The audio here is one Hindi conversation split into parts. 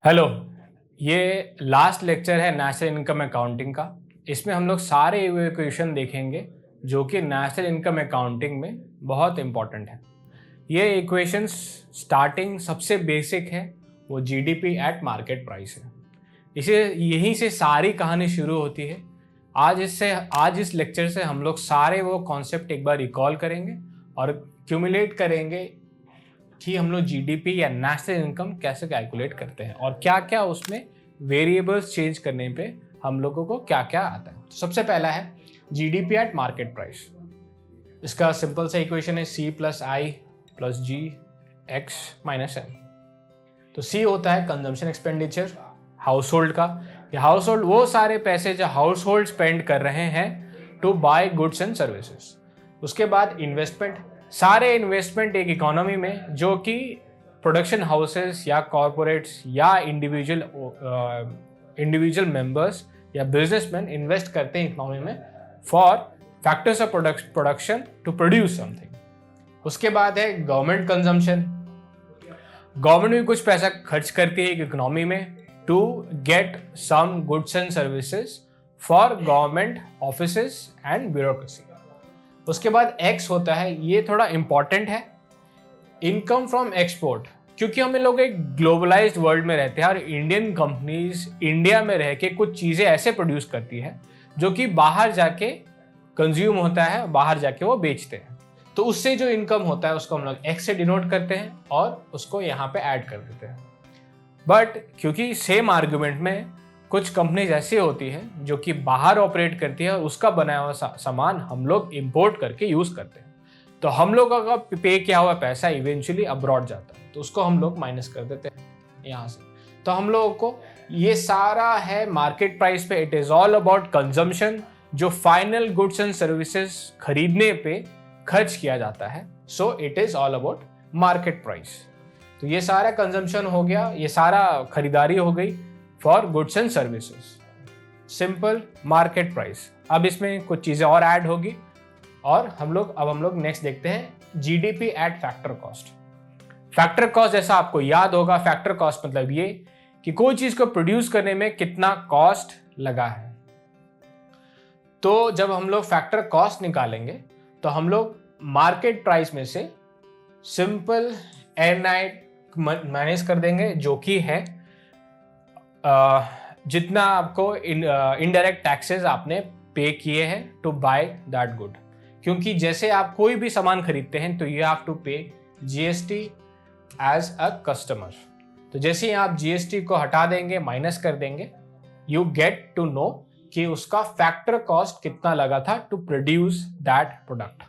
हेलो। ये लास्ट लेक्चर है नेशनल इनकम अकाउंटिंग का। इसमें हम लोग सारे इक्वेशन देखेंगे जो कि नेशनल इनकम अकाउंटिंग में बहुत इंपॉर्टेंट है। ये इक्वेशंस स्टार्टिंग सबसे बेसिक है, वो जीडीपी एट मार्केट प्राइस है। इसे यहीं से सारी कहानी शुरू होती है। आज इस लेक्चर से हम लोग सारे वो कॉन्सेप्ट एक बार रिकॉल करेंगे और क्यूमुलेट करेंगे कि हम लोग जीडीपी या नेशनल इनकम कैसे कैलकुलेट करते हैं और क्या क्या उसमें वेरिएबल्स चेंज करने पे हम लोगों को क्या क्या आता है। तो सबसे पहला है जीडीपी एट मार्केट प्राइस। इसका सिंपल सा इक्वेशन है C प्लस आई प्लस जी एक्स माइनस एम। तो C होता है कंजम्पशन एक्सपेंडिचर हाउस होल्ड का। हाउस होल्ड वो सारे पैसे जो हाउस होल्ड स्पेंड कर रहे हैं to buy goods and services. उसके बाद इन्वेस्टमेंट, सारे इन्वेस्टमेंट एक इकोनॉमी में जो कि प्रोडक्शन हाउसेस या कॉरपोरेट्स या इंडिविजुअल मेंबर्स या बिजनेसमैन इन्वेस्ट करते हैं इकोनॉमी में for factors of production to produce something. उसके बाद है गवर्नमेंट कंजम्पशन। गवर्नमेंट भी कुछ पैसा खर्च करती है इकोनॉमी में to get some goods and services for government offices and bureaucracy. उसके बाद एक्स होता है, ये थोड़ा इंपॉर्टेंट है, इनकम फ्रॉम एक्सपोर्ट। क्योंकि हम लोग एक ग्लोबलाइज्ड वर्ल्ड में रहते हैं और इंडियन कंपनीज इंडिया में रह के कुछ चीज़ें ऐसे प्रोड्यूस करती है जो कि बाहर जाके कंज्यूम होता है, बाहर जाके वो बेचते हैं। तो उससे जो इनकम होता है उसको हम लोग एक्स से डिनोट करते हैं और उसको यहाँ पे ऐड कर देते हैं। बट क्योंकि सेम आर्गुमेंट में कुछ कंपनीज ऐसी होती हैं जो कि बाहर ऑपरेट करती है और उसका बनाया हुआ सामान हम लोग इंपोर्ट करके यूज़ करते हैं, तो हम लोग का पे किया हुआ पैसा इवेंचुअली अब्रॉड जाता है, तो उसको हम लोग माइनस कर देते हैं यहाँ से। तो हम लोगों को ये सारा है मार्केट प्राइस पे। It is all about consumption, जो फाइनल गुड्स एंड सर्विसेज खरीदने पे खर्च किया जाता है। So it is all about market price. तो ये सारा कंजम्पशन हो गया, ये सारा खरीदारी हो गई for goods and services, simple market price. अब इसमें कुछ चीज़ें और ऐड होगी और हम लोग नेक्स्ट देखते हैं GDP at factor cost. Factor cost जैसा आपको याद होगा, फैक्टर कॉस्ट मतलब ये कि कोई चीज़ को प्रोड्यूस करने में कितना कॉस्ट लगा है। तो जब हम लोग फैक्टर कॉस्ट निकालेंगे तो हम लोग मार्केट प्राइस में से सिंपल NI माइनस कर देंगे, जो कि है जितना आपको इनडायरेक्ट टैक्सेस आपने पे किए हैं टू बाय दैट गुड। क्योंकि जैसे आप कोई भी सामान खरीदते हैं तो यू हैव टू पे GST एज अ कस्टमर। तो जैसे ही आप GST को हटा देंगे, माइनस कर देंगे, यू गेट टू नो कि उसका फैक्टर कॉस्ट कितना लगा था टू प्रोड्यूस दैट प्रोडक्ट।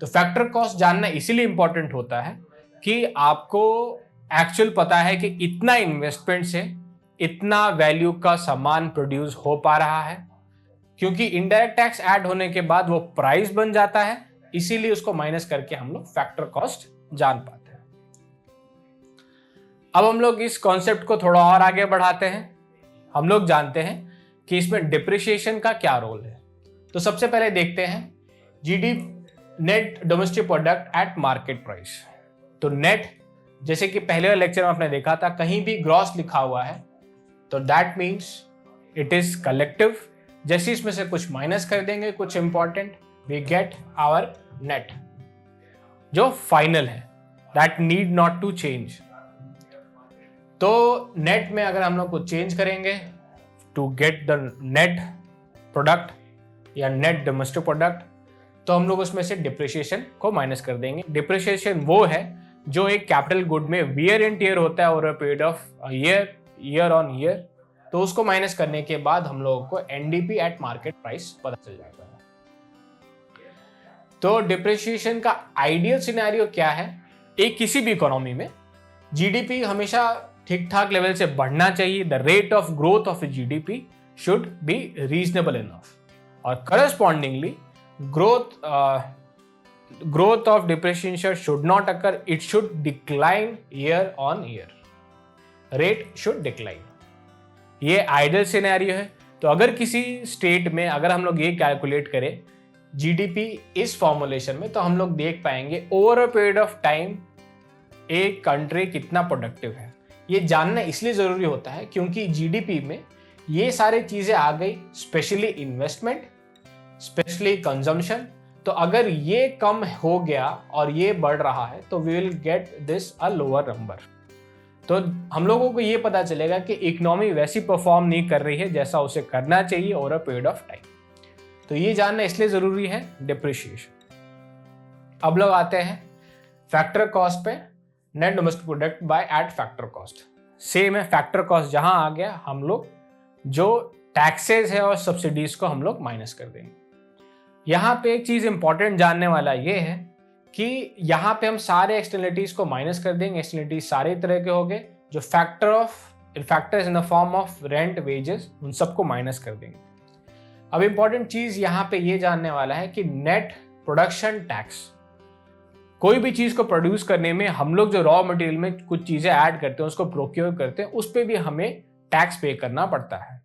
तो फैक्टर कॉस्ट जानना इसीलिए इंपॉर्टेंट होता है कि आपको एक्चुअल पता है कि इतना इन्वेस्टमेंट से इतना वैल्यू का सामान प्रोड्यूस हो पा रहा है। क्योंकि इनडायरेक्ट टैक्स ऐड होने के बाद वो प्राइस बन जाता है, इसीलिए उसको माइनस करके हम लोग फैक्टर कॉस्ट जान पाते हैं। अब हम लोग इस कॉन्सेप्ट को थोड़ा और आगे बढ़ाते हैं। हम लोग जानते हैं कि इसमें डिप्रिसिएशन का क्या रोल है। तो सबसे पहले देखते हैं net domestic product at market price. तो नेट, जैसे कि पहले लेक्चर में आपने देखा था, कहीं भी ग्रॉस लिखा हुआ है तो that means it is collective. जैसे इसमें से कुछ माइनस कर देंगे कुछ important, we get our net जो फाइनल है, that need not to change. तो नेट में अगर हम लोग कुछ चेंज करेंगे to get the net product या नेट डोमेस्टिक प्रोडक्ट, तो हम लोग उसमें से डिप्रिसिएशन को माइनस कर देंगे। डिप्रिसिएशन वो है जो एक कैपिटल गुड में वियर एंड टियर होता है over a period of year on year. तो उसको माइनस करने के बाद हम लोगों को NDP एट मार्केट प्राइस पता चल जाता है। तो डिप्रिसिएशन का आइडियल सिनेरियो क्या है? एक किसी भी इकोनॉमी में GDP हमेशा ठीक ठाक लेवल से बढ़ना चाहिए। The rate of growth of GDP should be reasonable enough और correspondingly growth of depreciation should not occur, it should decline year on year, rate should decline। ये आइडियल सिनेरियो है। तो अगर किसी स्टेट में अगर हम लोग ये कैलकुलेट करें GDP इस फॉर्मुलेशन में, तो हम लोग देख पाएंगे over a period of time एक कंट्री कितना प्रोडक्टिव है। ये जानना इसलिए ज़रूरी होता है क्योंकि जीडीपी में ये सारी चीज़ें आ गई, स्पेशली इन्वेस्टमेंट, स्पेशली कंजम्पशन। तो अगर ये कम हो गया और ये बढ़ रहा है तो we will get this a lower number. तो हम लोगों को ये पता चलेगा कि इकोनॉमी वैसी परफॉर्म नहीं कर रही है जैसा उसे करना चाहिए over a period of time. तो ये जानना इसलिए ज़रूरी है डिप्रिशिएशन। अब लोग आते हैं फैक्टर कॉस्ट पे, net domestic product by eight factor cost. Same है, फैक्टर कॉस्ट जहां आ गया हम लोग जो टैक्सेस है और सब्सिडीज को हम लोग माइनस कर देंगे। यहाँ पे एक चीज इंपॉर्टेंट जानने वाला ये है कि यहाँ पे हम सारे एक्सटर्नलिटीज को माइनस कर देंगे। एक्सटर्नलिटीज सारे तरह के हो गए, जो factors in the form of rent, wages, उन सबको माइनस कर देंगे। अब इंपॉर्टेंट चीज यहाँ पे ये जानने वाला है कि नेट प्रोडक्शन टैक्स, कोई भी चीज को प्रोड्यूस करने में हम लोग जो रॉ मटेरियल में कुछ चीजें ऐड करते हैं, उसको प्रोक्योर करते हैं, उस पर भी हमें टैक्स पे करना पड़ता है।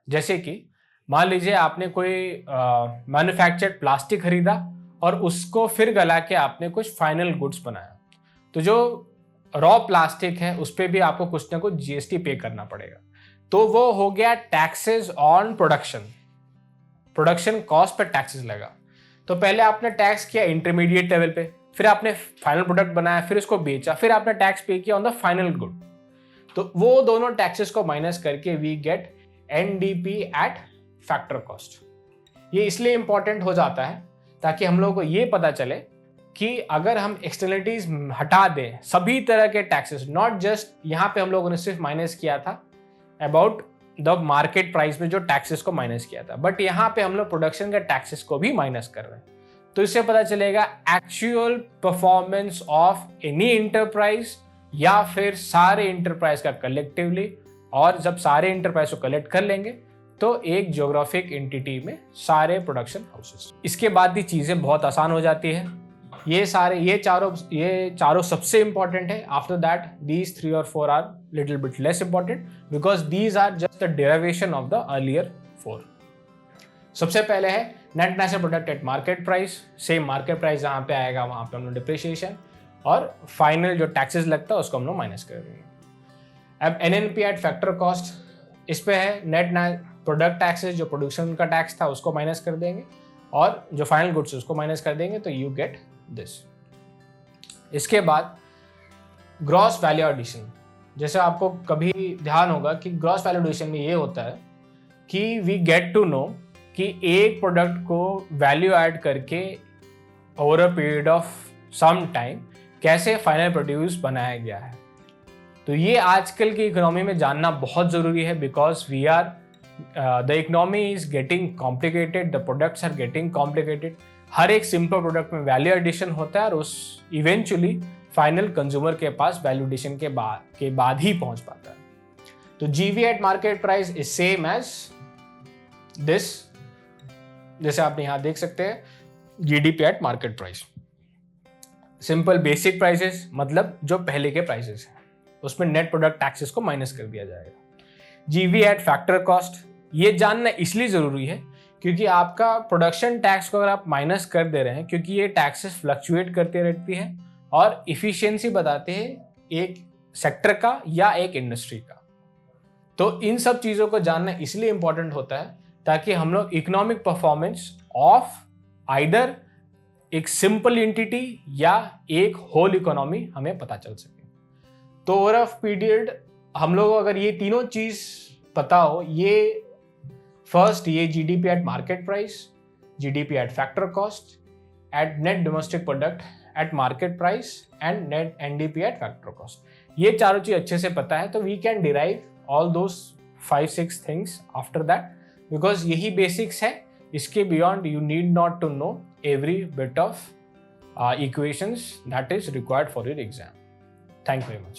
जैसे कि मान लीजिए आपने कोई मैन्युफैक्चर्ड प्लास्टिक खरीदा और उसको फिर गला के आपने कुछ फाइनल गुड्स बनाया, तो जो रॉ प्लास्टिक है उस पर भी आपको कुछ ना कुछ जीएसटी पे करना पड़ेगा। तो वो हो गया taxes on production, production cost per taxes लगा। तो पहले आपने टैक्स किया इंटरमीडिएट लेवल पे, फिर आपने फाइनल प्रोडक्ट बनाया, फिर उसको बेचा, फिर आपने टैक्स पे किया ऑन द फाइनल गुड। तो वो दोनों टैक्सेस को माइनस करके we get NDP at factor cost. ये इसलिए इंपॉर्टेंट हो जाता है ताकि हम लोगों को ये पता चले कि अगर हम एक्सटर्नलिटीज हटा दें, सभी तरह के टैक्सेस, नॉट जस्ट यहाँ पे हम लोगों ने सिर्फ माइनस किया था अबाउट द मार्केट प्राइस में जो टैक्सेस को माइनस किया था, बट यहाँ पे हम लोग प्रोडक्शन के टैक्सेस को भी माइनस कर रहे हैं। तो इससे पता चलेगा actual performance of any enterprise या फिर सारे इंटरप्राइज का कलेक्टिवली। और जब सारे इंटरप्राइज को कलेक्ट कर लेंगे तो एक ज्योग्राफिक एंटिटी में सारे प्रोडक्शन हाउसेस, इसके बाद भी चीजें बहुत आसान हो जाती है। ये चारों सबसे इंपॉर्टेंट है। आफ्टर दैट दीज 3 और 4 are little bit less important because these are just the derivation of the earlier 4। सबसे पहले है net national product at market price. Same market price जहाँ पे आएगा वहाँ पे हम लोग डिप्रिशिएशन और फाइनल जो टैक्सेस लगता है उसको हम लोग माइनस कर देंगे। अब एनएनपी एट फैक्टर कॉस्ट, इस पे है नेट प्रोडक्ट टैक्सेस, जो प्रोडक्शन का टैक्स था उसको माइनस कर देंगे और जो फाइनल गुड्स उसको माइनस कर देंगे, तो यू गेट दिस। इसके बाद ग्रॉस वैल्यू एडिशन। जैसे आपको कभी ध्यान होगा कि ग्रॉस वैल्यू एडिशन में ये होता है कि वी गेट टू नो कि एक प्रोडक्ट को वैल्यू ऐड करके over a period of some time कैसे फाइनल प्रोड्यूस बनाया गया है। तो ये आजकल की इकोनॉमी में जानना बहुत ज़रूरी है because we are the economy is getting complicated, the products are getting complicated. हर एक सिंपल प्रोडक्ट में वैल्यू एडिशन होता है और उस इवेंचुअली फाइनल कंज्यूमर के पास वैल्यू एडिशन के बाद ही पहुंच पाता है। तो GV at market price is same as this, जैसे आपने यहां देख सकते हैं GDP at market price. Simple basic prices मतलब जो पहले के प्राइसेस हैं, उसमें नेट प्रोडक्ट टैक्सेस को माइनस कर दिया जाएगा। जीवी एट फैक्टर कॉस्ट, ये जानना इसलिए ज़रूरी है क्योंकि आपका प्रोडक्शन टैक्स को अगर आप माइनस कर दे रहे हैं, क्योंकि ये टैक्सेस फ्लक्चुएट करते रहती है और इफिशियंसी बताते हैं एक सेक्टर का या एक इंडस्ट्री का। तो इन सब चीज़ों को जानना इसलिए इंपॉर्टेंट होता है ताकि हम लोग इकोनॉमिक परफॉर्मेंस ऑफ आइदर एक सिंपल एंटिटी या एक होल इकोनॉमी हमें पता चल सके। तो ओवर अ पीरियड हम लोग अगर ये तीनों चीज पता हो, ये फर्स्ट ये GDP at market price, GDP at factor cost, at net domestic product at market price and net NDP at factor cost, ये चारों चीज अच्छे से पता है तो we can derive all those 5-6 things after that because यही बेसिक्स है। इसके beyond you need not to know every bit of equations that is required for your exam. Thank you very much.